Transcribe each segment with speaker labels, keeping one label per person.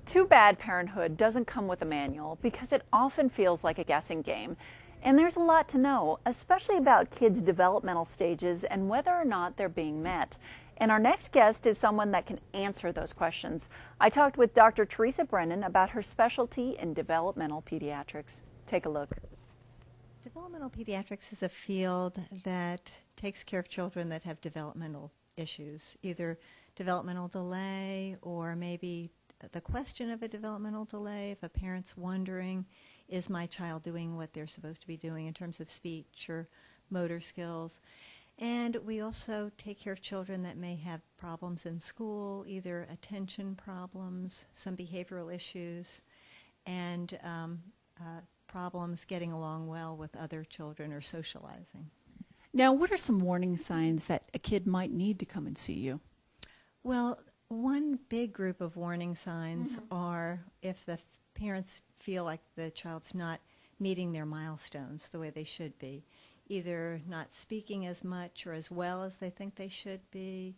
Speaker 1: Too bad parenthood doesn't come with a manual because it often feels like a guessing game. And there's a lot to know, especially about kids' developmental stages and whether or not they're being met. And our next guest is someone that can answer those questions. I talked with Dr. Teresa Brennan about her specialty in developmental pediatrics. Take a look.
Speaker 2: Developmental pediatrics is a field that takes care of children that have developmental issues, either developmental delay or maybe the question of a developmental delay. If a parent's wondering, is my child doing what they're supposed to be doing in terms of speech or motor skills? And we also take care of children that may have problems in school, either attention problems, some behavioral issues, and problems getting along well with other children or socializing.
Speaker 3: Now, what are some warning signs that a kid might need to come and see you?
Speaker 2: Well, one big group of warning signs are if the parents feel like the child's not meeting their milestones the way they should be, either not speaking as much or as well as they think they should be,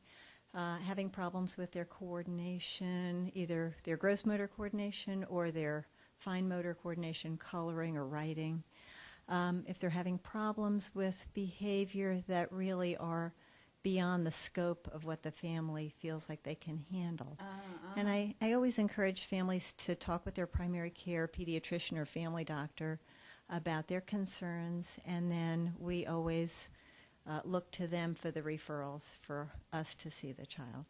Speaker 2: having problems with their coordination, either their gross motor coordination or their fine motor coordination, coloring or writing. If they're having problems with behavior that really are beyond the scope of what the family feels like they can handle. And I always encourage families to talk with their primary care pediatrician or family doctor about their concerns, and then we always look to them for the referrals for us to see the child.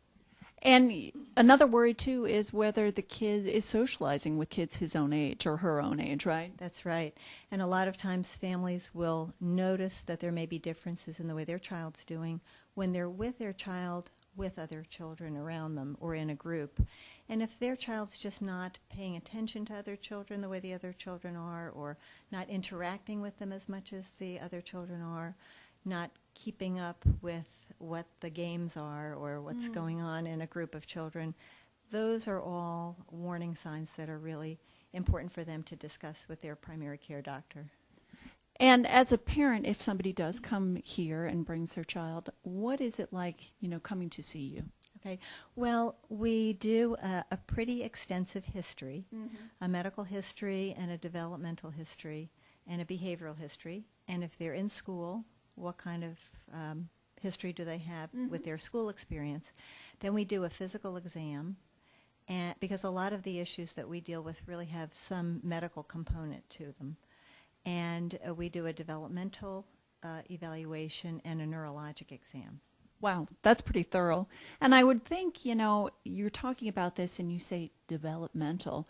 Speaker 3: And another worry, too, is whether the kid is socializing with kids his own age or her own age, right?
Speaker 2: That's right. And a lot of times families will notice that there may be differences in the way their child's doing when they're with their child with other children around them or in a group. And if their child's just not paying attention to other children the way the other children are, or not interacting with them as much as the other children are, not keeping up with what the games are or what's going on in a group of children, those are all warning signs that are really important for them to discuss with their primary care doctor.
Speaker 3: And as a parent, if somebody does come here and brings their child, what is it like, coming to see you?
Speaker 2: Okay. Well, we do a pretty extensive history, a medical history and a developmental history and a behavioral history. And if they're in school, what kind of history do they have with their school experience? Then we do a physical exam, and because a lot of the issues that we deal with really have some medical component to them. And we do a developmental evaluation and a neurologic exam.
Speaker 3: Wow, that's pretty thorough. And I would think, you're talking about this and you say developmental.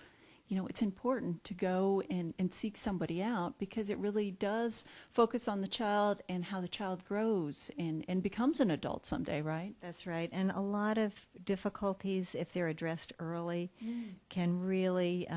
Speaker 3: It's important to go and seek somebody out because it really does focus on the child and how the child grows and becomes an adult someday, right?
Speaker 2: That's right. And a lot of difficulties, if they're addressed early, can really,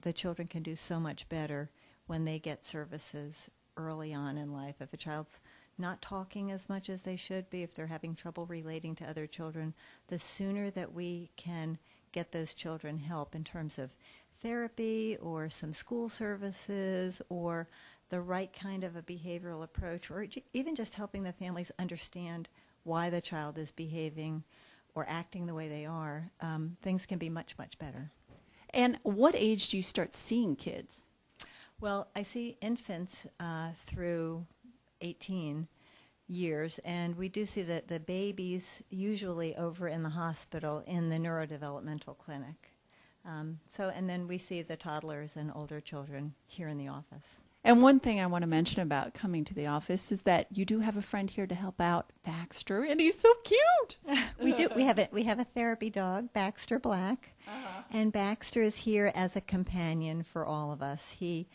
Speaker 2: the children can do so much better when they get services early on in life. If a child's not talking as much as they should be, if they're having trouble relating to other children, the sooner that we can get those children help in terms of therapy or some school services or the right kind of a behavioral approach, or even just helping the families understand why the child is behaving or acting the way they are, things can be much, much better.
Speaker 3: And what age do you start seeing kids?
Speaker 2: Well, I see infants through 18 years, and we do see the babies usually over in the hospital in the neurodevelopmental clinic. And then we see the toddlers and older children here in the office.
Speaker 3: And one thing I want to mention about coming to the office is that you do have a friend here to help out, Baxter, and he's so cute.
Speaker 2: We do. We have a therapy dog, Baxter Black, and Baxter is here as a companion for all of us. He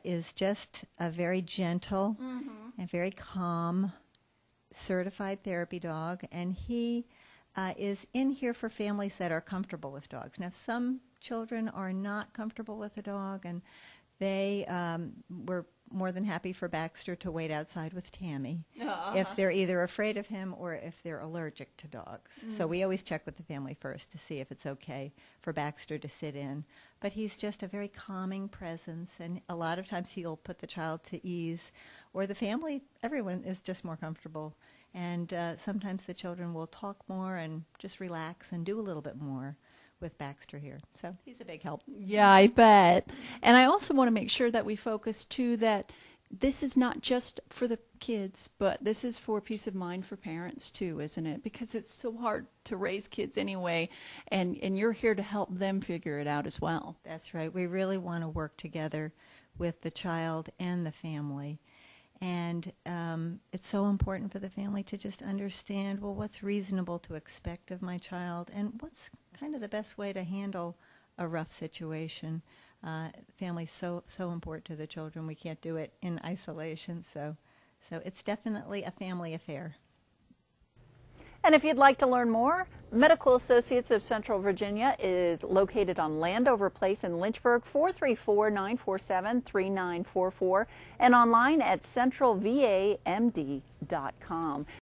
Speaker 2: is just a very gentle and very calm, certified therapy dog, and he is in here for families that are comfortable with dogs. Now, some children are not comfortable with a dog, and they were more than happy for Baxter to wait outside with Tammy if they're either afraid of him or if they're allergic to dogs. So we always check with the family first to see if it's okay for Baxter to sit in. But he's just a very calming presence, and a lot of times he'll put the child to ease, or the family, everyone is just more comfortable. And sometimes the children will talk more and just relax and do a little bit more with Baxter here. So he's a big help.
Speaker 3: Yeah, I bet. And I also want to make sure that we focus too that this is not just for the kids, but this is for peace of mind for parents too, isn't it? Because it's so hard to raise kids anyway, and you're here to help them figure it out as well.
Speaker 2: That's right. We really want to work together with the child and the family. And it's so important for the family to just understand, well, what's reasonable to expect of my child, and what's kind of the best way to handle a rough situation. Family's so important to the children. We can't do it in isolation. So it's definitely a family affair.
Speaker 1: And if you'd like to learn more, Medical Associates of Central Virginia is located on Landover Place in Lynchburg, 434-947-3944, and online at centralvamd.com.